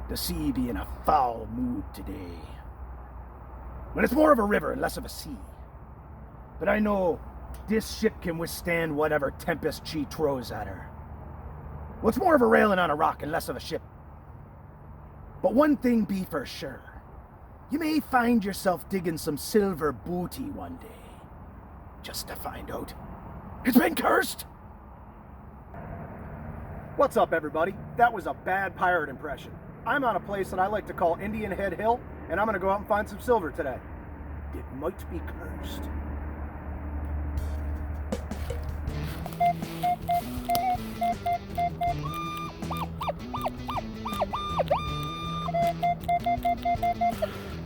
The sea be in a foul mood today. But it's more of a river and less of a sea. But I know this ship can withstand whatever tempest she throws at her. Well, it's more of a railing on a rock and less of a ship. But one thing be for sure. You may find yourself digging some silver booty one day. Just to find out it's been cursed. What's up, everybody? That was a bad pirate impression. I'm on a place that I like to call Indian Head Hill, and I'm going to go out and find some silver today. It might be cursed.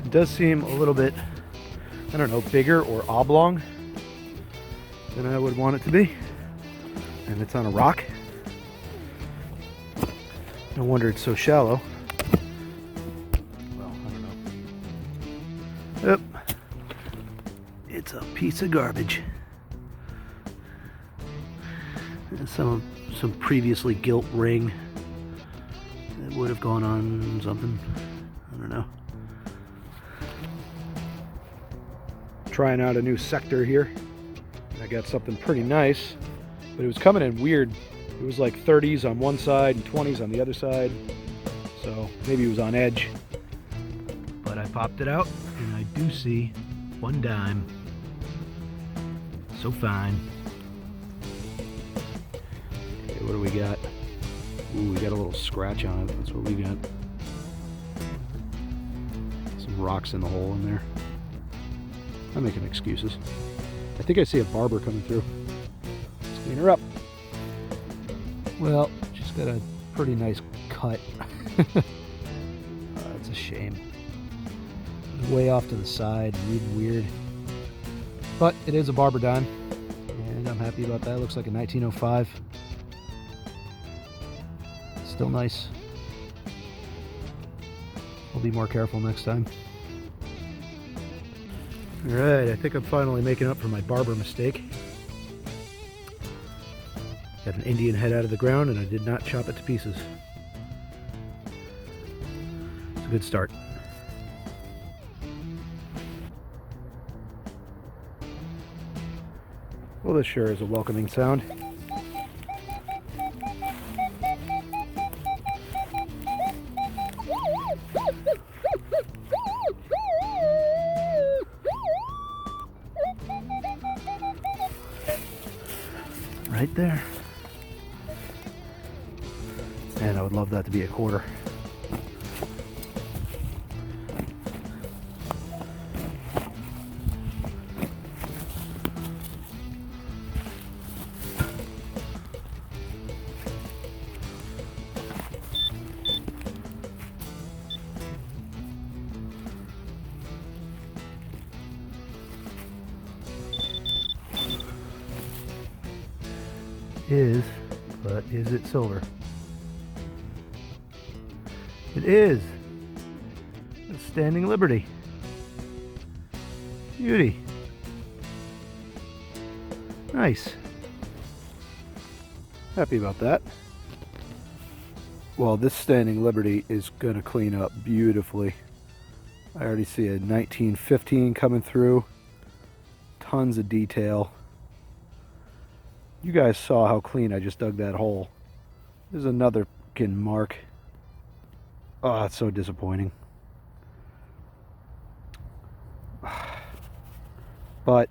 It does seem a little bit, I don't know, bigger or oblong than I would want it to be. And it's on a rock. No wonder it's so shallow. Well, I don't know. Yep. It's a piece of garbage. And some previously gilt ring that would have gone on something. I don't know. Trying out a new sector here. I got something pretty nice, but it was coming in weird. It was like 30s on one side and 20s on the other side, so maybe it was on edge. But I popped it out, and I do see one dime. So fine. Okay, what do we got? Ooh, we got a little scratch on it. That's what we got. Some rocks in the hole in there. I'm making excuses. I think I see a barber coming through. Let's clean her up. Well, she's got a pretty nice cut. That's a shame. It's way off to the side, reading weird. But it is a barber dime, and I'm happy about that. It looks like a 1905. Still nice. I'll be more careful next time. Alright, I think I'm finally making up for my barber mistake. Got an Indian head out of the ground, and I did not chop it to pieces. It's a good start. Well, this sure is a welcoming sound. Right there. And I would love that to be a quarter. But is it silver? It is. A Standing Liberty. Beauty. Nice. Happy about that. Well, this Standing Liberty is going to clean up beautifully. I already see a 1915 coming through. Tons of detail. You guys saw how clean I just dug that hole. There's another fucking mark. Oh, it's so disappointing. But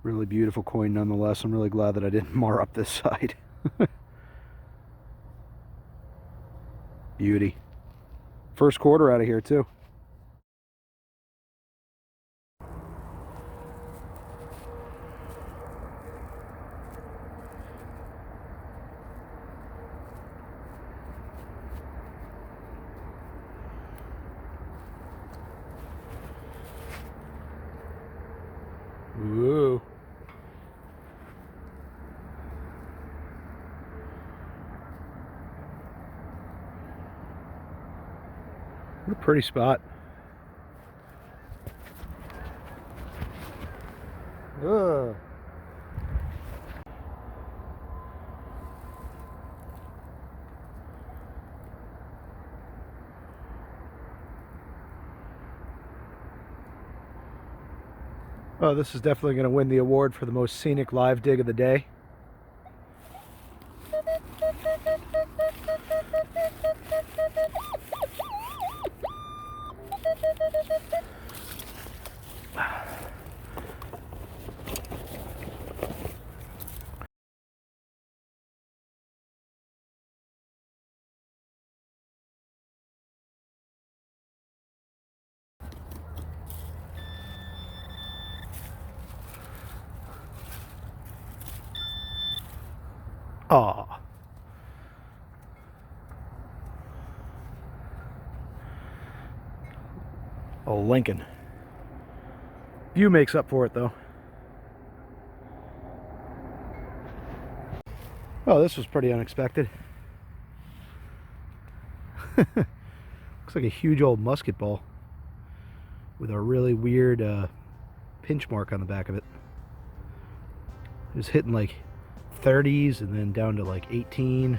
really beautiful coin nonetheless. I'm really glad that I didn't mar up this side. Beauty. First quarter out of here too. Ooh. What a pretty spot. Ugh. Well, this is definitely going to win the award for the most scenic live dig of the day. Aw. Oh, Lincoln. View makes up for it, though. Oh, this was pretty unexpected. Looks like a huge old musket ball with a really weird pinch mark on the back of it. It was hitting like 30s and then down to like 18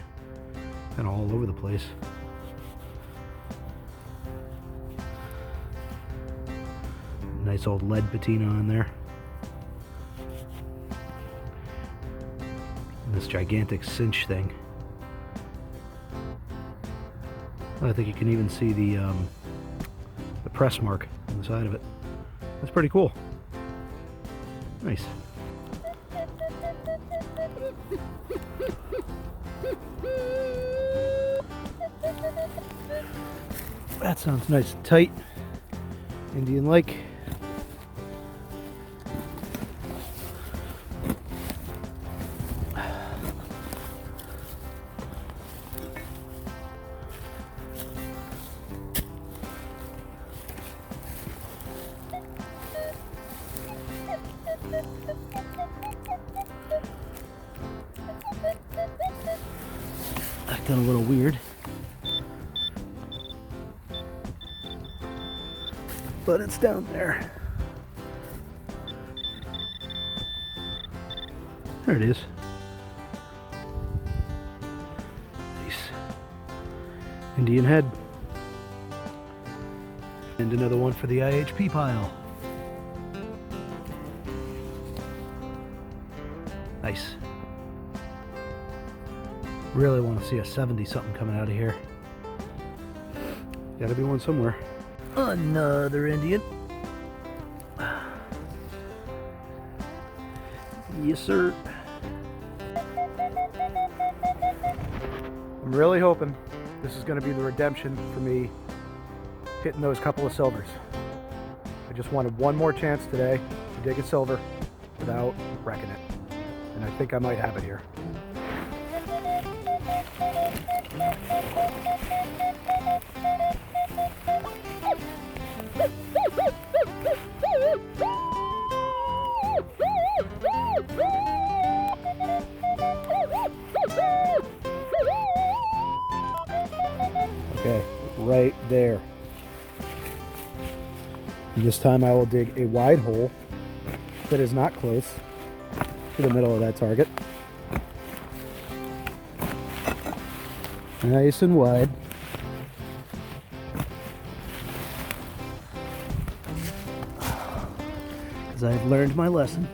and all over the place. Nice old lead patina on there. And this gigantic cinch thing. I think you can even see the press mark on the side of it. That's pretty cool. Nice. That sounds nice and tight. Indian like. Acting a little weird. But it's down there. There it is. Nice. Indian head. And another one for the IHP pile. Nice. Really want to see a 70 something coming out of here. Gotta be one somewhere. Another Indian. Yes, sir. I'm really hoping this is going to be the redemption for me hitting those couple of silvers. I just wanted one more chance today to dig a silver without wrecking it. And I think I might have it here. Okay, right there. And this time I will dig a wide hole that is not close to the middle of that target. Nice and wide. Because I've learned my lesson.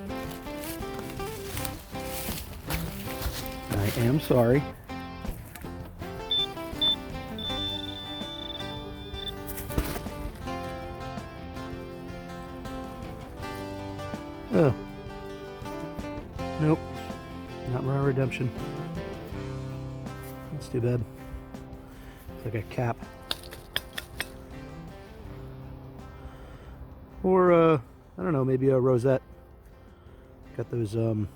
I am sorry. Oh. Nope. Not my redemption. That's too bad. It's like a cap. Or, I don't know, maybe a rosette. Got those, two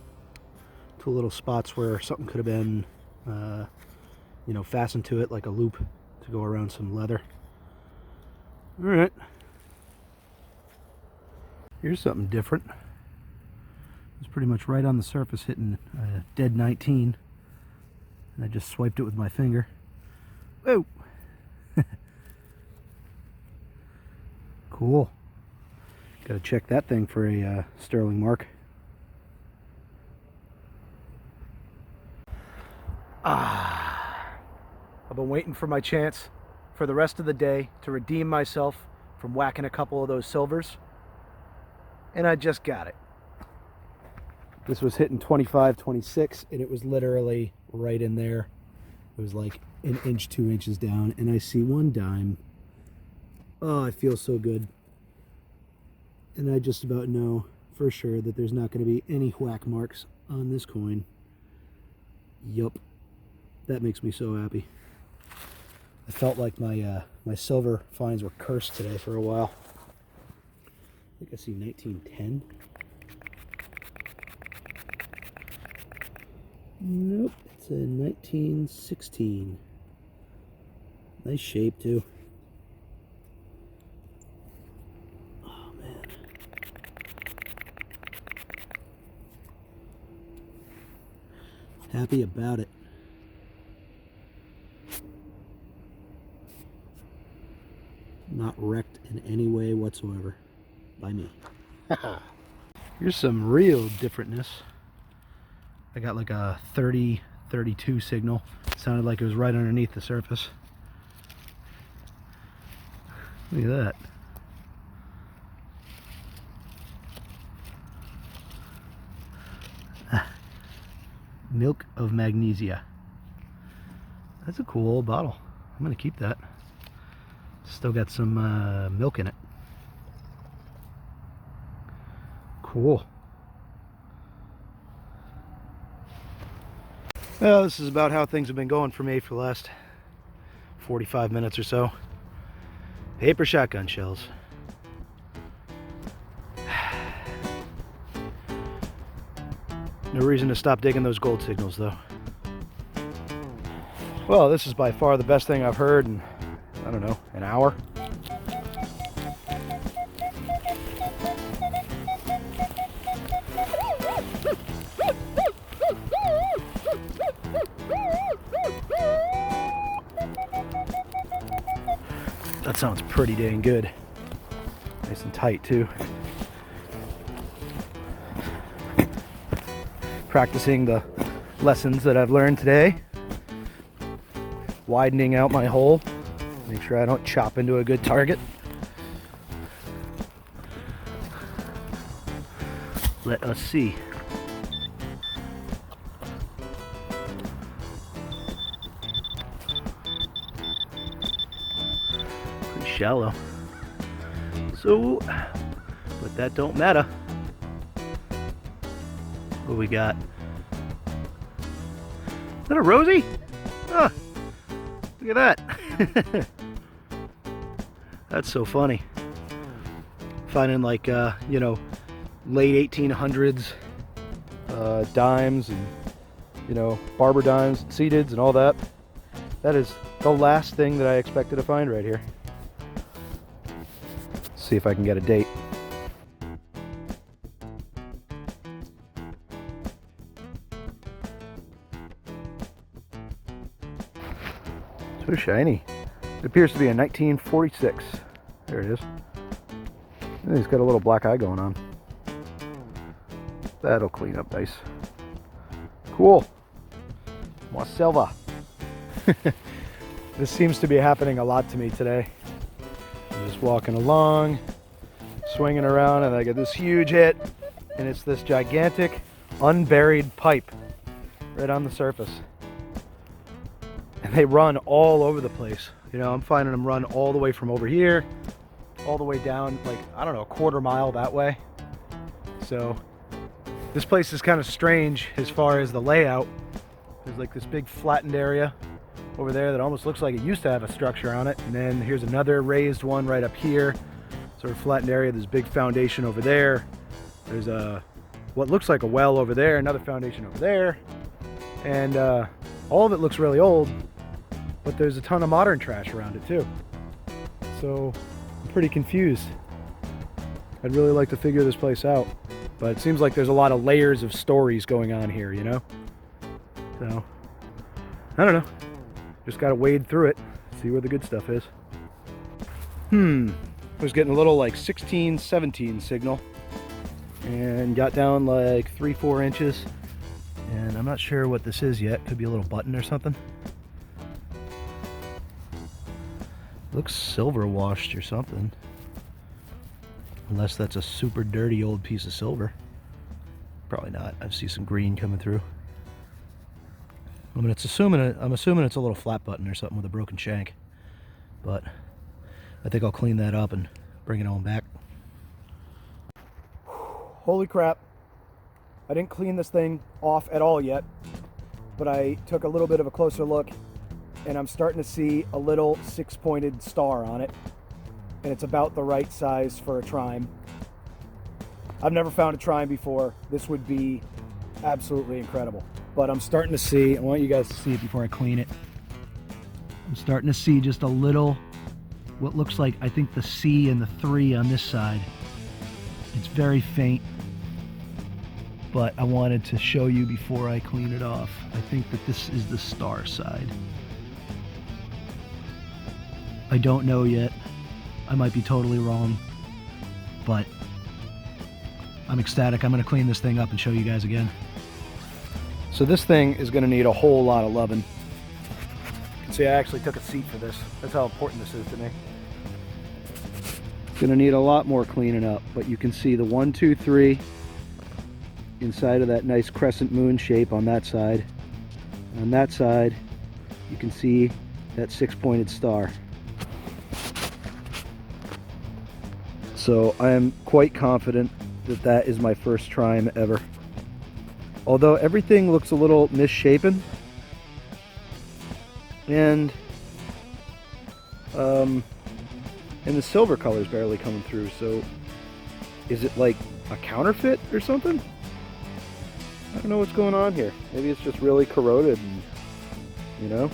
little spots where something could have been, you know, fastened to it like a loop to go around some leather. Alright. Here's something different. It's pretty much right on the surface, hitting dead 19. And I just swiped it with my finger. Oh! Cool. Gotta check that thing for a sterling mark. I've been waiting for my chance for the rest of the day to redeem myself from whacking a couple of those silvers. and I just got it. This was hitting 25, 26, and it was literally right in there. It was like an inch, 2 inches down, and I see one dime. Oh, I feel so good. And I just about know for sure that there's not going to be any whack marks on this coin. Yup. That makes me so happy. I felt like my my silver finds were cursed today for a while. I think I see 1910. Nope, it's a 1916. Nice shape too. Oh man. Happy about it. Not wrecked in any way whatsoever by me. Here's some real differentness. I got like a 30, 32 signal. Sounded like it was right underneath the surface. Look at that. Milk of magnesia. That's a cool old bottle. I'm gonna keep that. Still got some milk in it. Cool. Well, this is about how things have been going for me for the last 45 minutes or so. Paper shotgun shells. No reason to stop digging those gold signals though. Well, this is by far the best thing I've heard in, I don't know, an hour. That sounds pretty dang good. Nice and tight too. Practicing the lessons that I've learned today. Widening out my hole. Make sure I don't chop into a good target. Let us see. Pretty shallow. So, but that don't matter. What we got? Is that a Rosie? Ah, look at that. That's so funny. Finding like, you know, late 1800s dimes and, you know, barber dimes, seededs and all that. That is the last thing that I expected to find right here. Let's see if I can get a date. So shiny. It appears to be a 1946. There it is. And he's got a little black eye going on. That'll clean up nice. Cool. More silver. This seems to be happening a lot to me today. I'm just walking along, swinging around, and I get this huge hit, and it's this gigantic unburied pipe right on the surface. And they run all over the place. You know, I'm finding them run all the way from over here, all the way down, like, I don't know, a quarter mile that way. So this place is kind of strange as far as the layout. There's like this big flattened area over there that almost looks like it used to have a structure on it. And then here's another raised one right up here. Sort of flattened area. There's a big foundation over there. There's a, what looks like a well over there, another foundation over there. And all of it looks really old, but there's a ton of modern trash around it too. So I'm pretty confused. I'd really like to figure this place out, but it seems like there's a lot of layers of stories going on here, you know? So, I don't know. Just gotta wade through it, see where the good stuff is. I was getting a little like 16, 17 signal and got down like 3-4 inches. And I'm not sure what this is yet. Could be a little button or something. Looks silver washed or something. Unless that's a super dirty old piece of silver. Probably not. I see some green coming through. I mean, I'm assuming it's a little flat button or something with a broken shank. But I think I'll clean that up and bring it on back. Holy crap. I didn't clean this thing off at all yet, but I took a little bit of a closer look and I'm starting to see a little 6-pointed star on it, and it's about the right size for a trime. I've never found a trime before. This would be absolutely incredible. But I'm starting to see, I want you guys to see it before I clean it. I'm starting to see just a little, what looks like, I think the C and the 3 on this side. It's very faint, but I wanted to show you before I clean it off. I think that this is the star side. I don't know yet. I might be totally wrong, but I'm ecstatic. I'm gonna clean this thing up and show you guys again. So this thing is gonna need a whole lot of loving. You can see I actually took a seat for this. That's how important this is to me. Gonna need a lot more cleaning up, but you can see the 1, 2, 3 inside of that nice crescent moon shape on that side. On that side, you can see that 6-pointed star. So I am quite confident that that is my first trime ever. Although everything looks a little misshapen, and the silver color is barely coming through. So is it like a counterfeit or something? I don't know what's going on here. Maybe it's just really corroded, and, you know.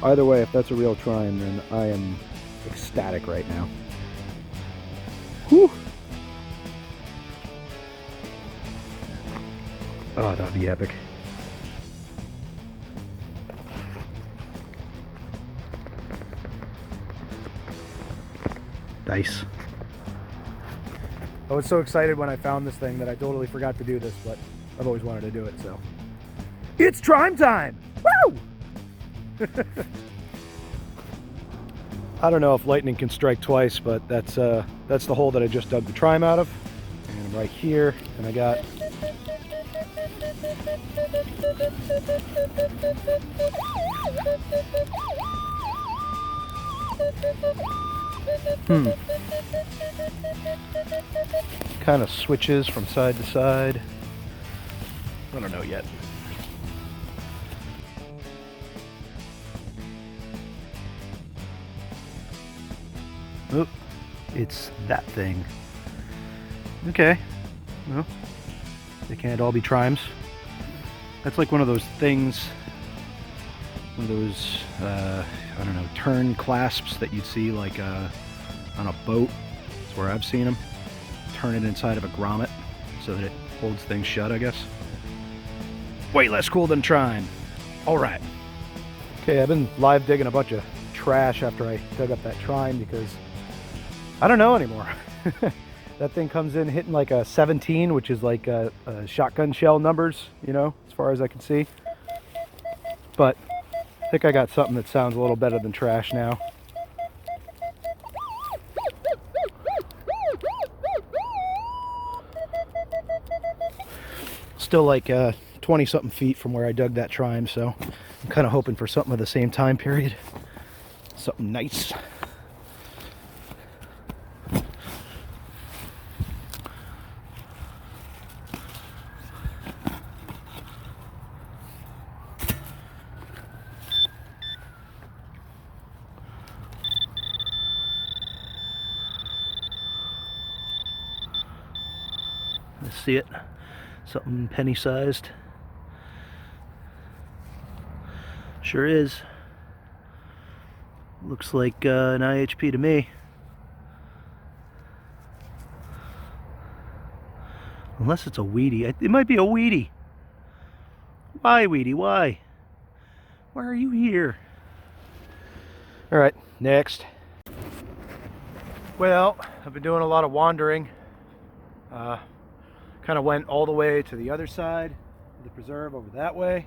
Either way, if that's a real trime, then I am ecstatic right now. Whew. Oh, that'd be epic. Nice. I was so excited when I found this thing that I totally forgot to do this, but I've always wanted to do it, so. It's trime time! Woo! I don't know if lightning can strike twice, but that's the hole that I just dug the trime out of. And right here, and I got kind of switches from side to side. I don't know yet. Oop, it's that thing. Okay, well, they can't all be trimes. That's like one of those things, one of those, I don't know, turn clasps that you'd see like on a boat. That's where I've seen them. Turn it inside of a grommet so that it holds things shut, I guess. Way less cool than trime. All right. Okay, I've been live digging a bunch of trash after I dug up that trime because I don't know anymore. That thing comes in hitting like a 17, which is like a shotgun shell numbers, you know, as far as I can see. But I think I got something that sounds a little better than trash now. Still like 20-something feet from where I dug that trime, so I'm kind of hoping for something of the same time period. Something nice. Let's see it. Something penny-sized. Sure is. Looks like an IHP to me. Unless it's a weedy. It might be a weedy. Why, weedy? Why? Why are you here? All right, next. Well, I've been doing a lot of wandering. Kind of went all the way to the other side of the preserve over that way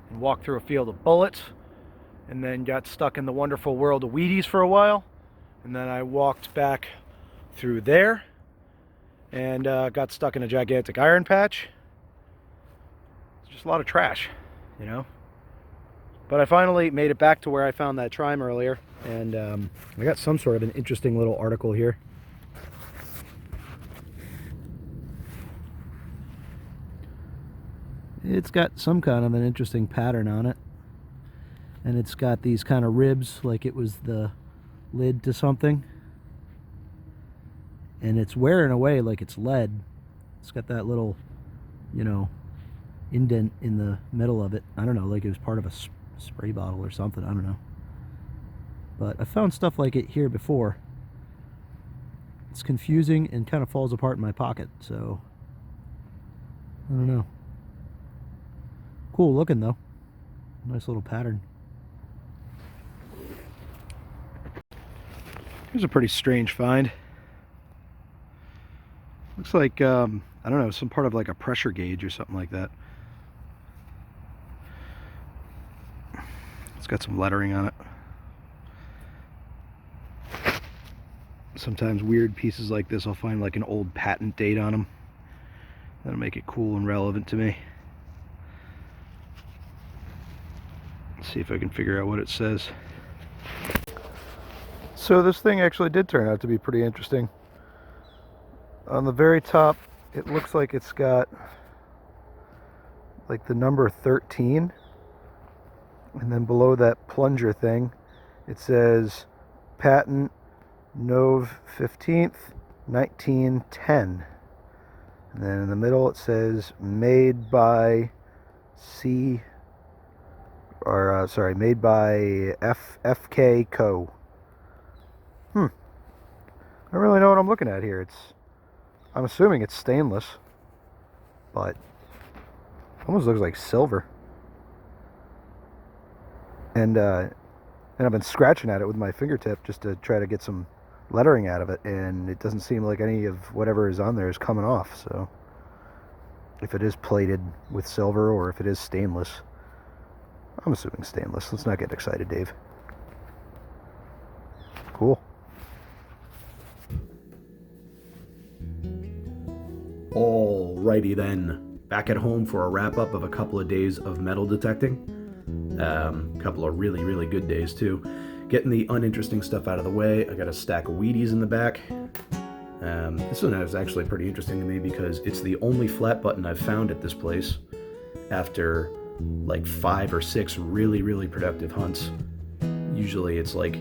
and walked through a field of bullets, and then got stuck in the wonderful world of Wheaties for a while, And then I walked back through there and got stuck in a gigantic iron patch. It's just a lot of trash, you know. But I finally made it back to where I found that trime earlier, and I got some sort of an interesting little article here. It's got some kind of an interesting pattern on it, and it's got these kind of ribs like it was the lid to something, and it's wearing away like it's lead. It's got that little, you know, indent in the middle of it. I don't know, like it was part of a spray bottle or something. I don't know, but I found stuff like it here before. It's confusing and kind of falls apart in my pocket, so I don't know. Cool looking though. Nice little pattern. Here's a pretty strange find. Looks like, I don't know, some part of like a pressure gauge or something like that. It's got some lettering on it. Sometimes weird pieces like this, I'll find like an old patent date on them. That'll make it cool and relevant to me. Let's see if I can figure out what it says. So this thing actually did turn out to be pretty interesting. On the very top, it looks like it's got like the number 13. And then below that plunger thing, it says patent Nov 15th, 1910. And then in the middle it says made by made by FK Co. I don't really know what I'm looking at here. I'm assuming it's stainless, but almost looks like silver. And I've been scratching at it with my fingertip just to try to get some lettering out of it, and it doesn't seem like any of whatever is on there is coming off. So if it is plated with silver or if it is stainless, I'm assuming stainless. Let's not get excited, Dave. Cool. Alrighty then, back at home for a wrap-up of a couple of days of metal detecting. Couple of really good days too. Getting the uninteresting stuff out of the way. I got a stack of Wheaties in the back. This one is actually pretty interesting to me because it's the only flat button I've found at this place after like 5 or 6 really productive hunts. Usually it's like,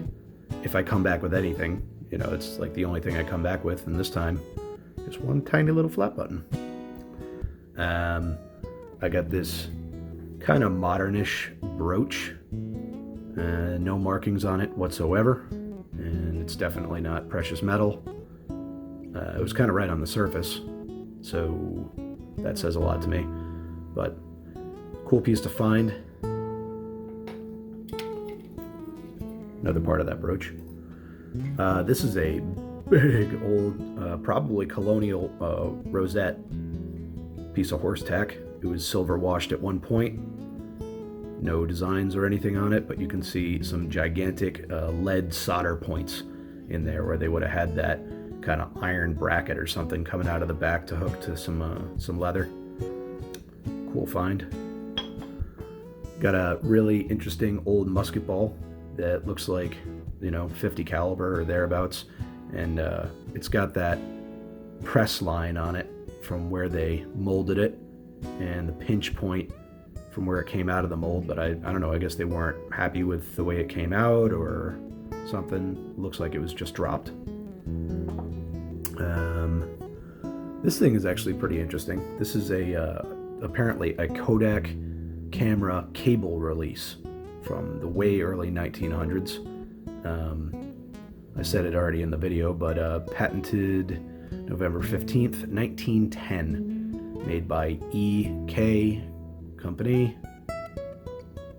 if I come back with anything, you know, it's like the only thing I come back with, and this time just one tiny little flat button. I got this kind of modernish brooch, no markings on it whatsoever, and it's definitely not precious metal. It was kind of right on the surface, so that says a lot to me, but cool piece to find. Another part of that brooch. This is a big old, probably colonial rosette piece of horse tack. It was silver washed at one point. No designs or anything on it, but you can see some gigantic lead solder points in there where they would have had that kind of iron bracket or something coming out of the back to hook to some leather. Cool find. Got a really interesting old musket ball that looks like, you know, 50 caliber or thereabouts, and it's got that press line on it from where they molded it and the pinch point from where it came out of the mold, but I don't know, I guess they weren't happy with the way it came out or something. Looks like it was just dropped. This thing is actually pretty interesting. This is apparently a Kodak camera cable release from the way early 1900s. I said it already in the video, but patented November 15th, 1910, made by EK Company,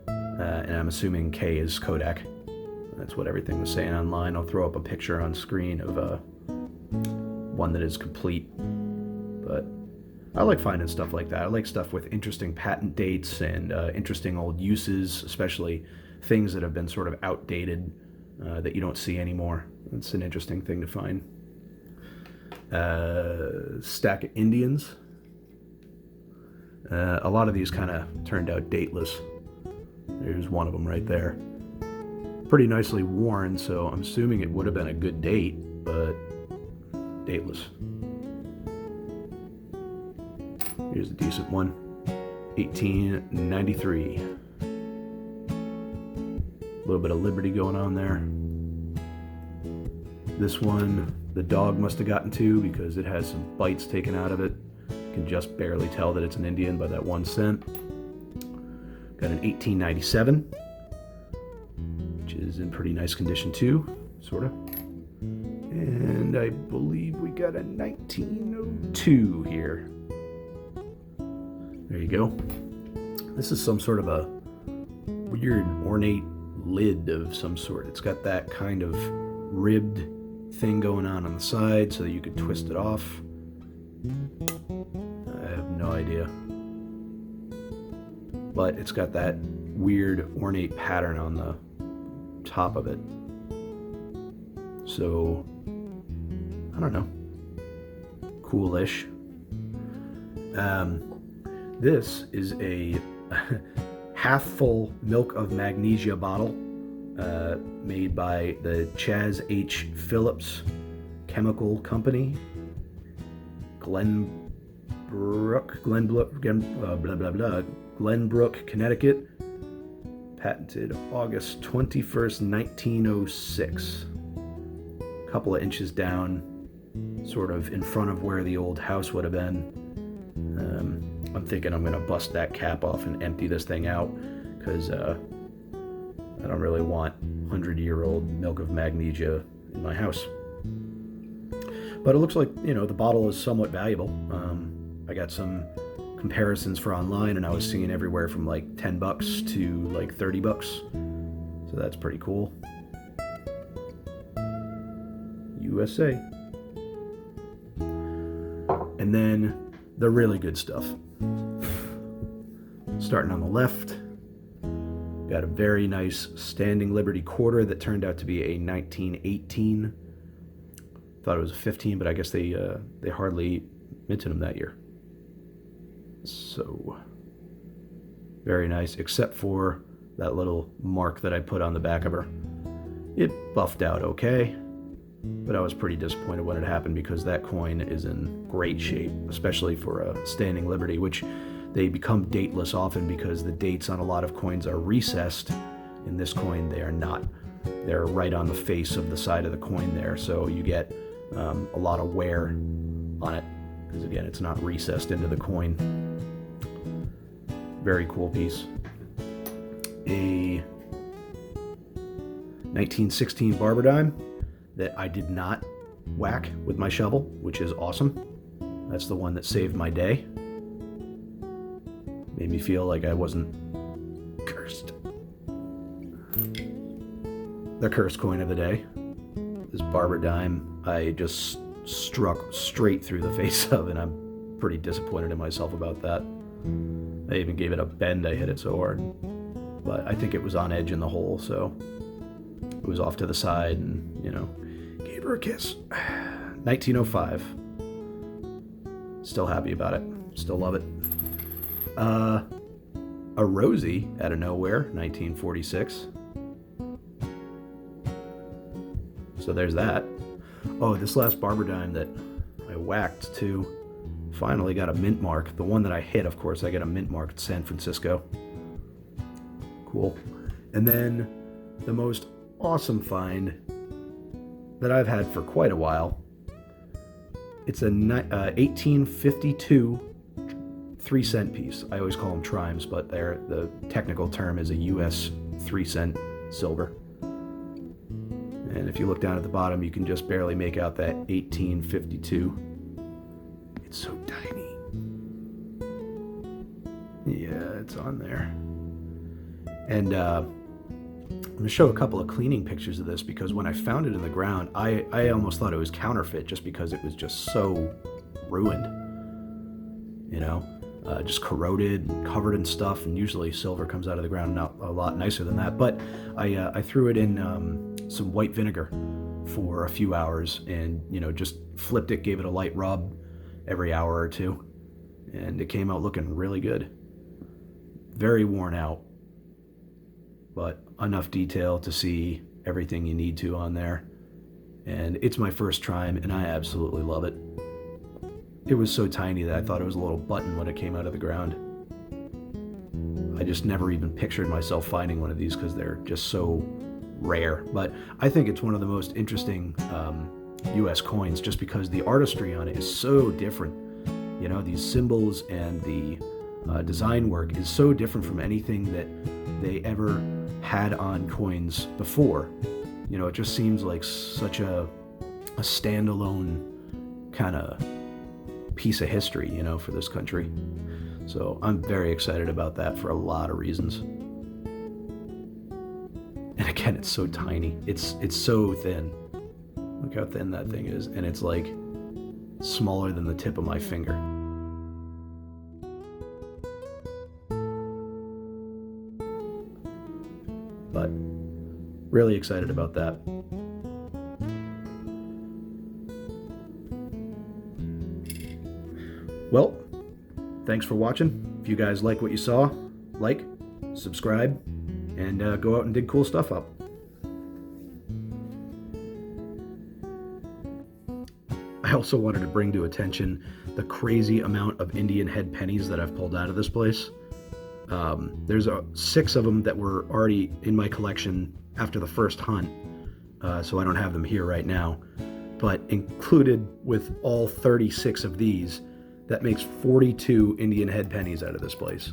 and I'm assuming K is Kodak. That's what everything was saying online. I'll throw up a picture on screen of one that is complete, but I like finding stuff like that. I like stuff with interesting patent dates and interesting old uses, especially things that have been sort of outdated that you don't see anymore. It's an interesting thing to find. Stack of Indians. A lot of these kind of turned out dateless. There's one of them right there. Pretty nicely worn, so I'm assuming it would have been a good date, but dateless. Here's a decent one. 1893. A little bit of Liberty going on there. This one, the dog must have gotten to because it has some bites taken out of it. You can just barely tell that it's an Indian by that 1 cent. Got an 1897, which is in pretty nice condition too, sort of. And I believe we got a 1902 here. There you go. This is some sort of a weird ornate lid of some sort. It's got that kind of ribbed thing going on the side so that you could twist it off. I have no idea. But it's got that weird ornate pattern on the top of it. So, I don't know. Coolish. This is a half full milk of magnesia bottle made by the Chas H. Phillips Chemical Company, Glenbrook, Connecticut. Patented August 21st, 1906. A couple of inches down, sort of in front of where the old house would have been. I'm thinking I'm going to bust that cap off and empty this thing out because I don't really want 100-year-old milk of magnesia in my house. But it looks like, you know, the bottle is somewhat valuable. I got some comparisons for online and I was seeing everywhere from like $10 to like $30. So that's pretty cool. USA. And then the really good stuff. Starting on the left, got a very nice Standing Liberty quarter that turned out to be a 1918. Thought it was a 15, but I guess they hardly minted them that year. So very nice, except for that little mark that I put on the back of her. It buffed out okay, but I was pretty disappointed when it happened because that coin is in great shape, especially for a Standing Liberty, which they become dateless often because the dates on a lot of coins are recessed. In this coin, they are not. They're right on the face of the side of the coin there, so you get a lot of wear on it because, again, it's not recessed into the coin. Very cool piece. A 1916 barber dime that I did not whack with my shovel, which is awesome. That's the one that saved my day. Made me feel like I wasn't cursed. The cursed coin of the day. This barber dime I just struck straight through the face of, and I'm pretty disappointed in myself about that. I even gave it a bend, I hit it so hard. But I think it was on edge in the hole, so it was off to the side and, you know, gave her a kiss. 1905. Still happy about it. Still love it. A Rosie out of nowhere, 1946. So there's that. Oh, this last barber dime that I whacked too finally got a mint mark. The one that I hit, of course, I got a mint mark at San Francisco. Cool. And then the most awesome find that I've had for quite a while. It's a 1852 3-cent piece. I always call them trimes, but the technical term is a US 3-cent silver. And if you look down at the bottom, you can just barely make out that 1852. It's so tiny. Yeah, it's on there. And I'm going to show a couple of cleaning pictures of this because when I found it in the ground, I almost thought it was counterfeit just because it was just so ruined. You know? Just corroded and covered in stuff, and usually silver comes out of the ground not a lot nicer than that. But I threw it in some white vinegar for a few hours and, just flipped it, gave it a light rub every hour or two, and it came out looking really good. Very worn out, but enough detail to see everything you need to on there. And it's my first Trime, and I absolutely love it. It was so tiny that I thought it was a little button when it came out of the ground. I just never even pictured myself finding one of these because they're just so rare. But I think it's one of the most interesting US coins, just because the artistry on it is so different. These symbols and the design work is so different from anything that they ever had on coins before. It just seems like such a standalone kind of piece of history, for this country. So I'm very excited about that for a lot of reasons. And again, it's so tiny. It's so thin. Look how thin that thing is. And it's like smaller than the tip of my finger. But really excited about that. Well, thanks for watching. If you guys like what you saw, like, subscribe, and go out and dig cool stuff up. I also wanted to bring to attention the crazy amount of Indian head pennies that I've pulled out of this place. There's 6 of them that were already in my collection after the first hunt, so I don't have them here right now. But included with all 36 of these, that makes 42 Indian head pennies out of this place.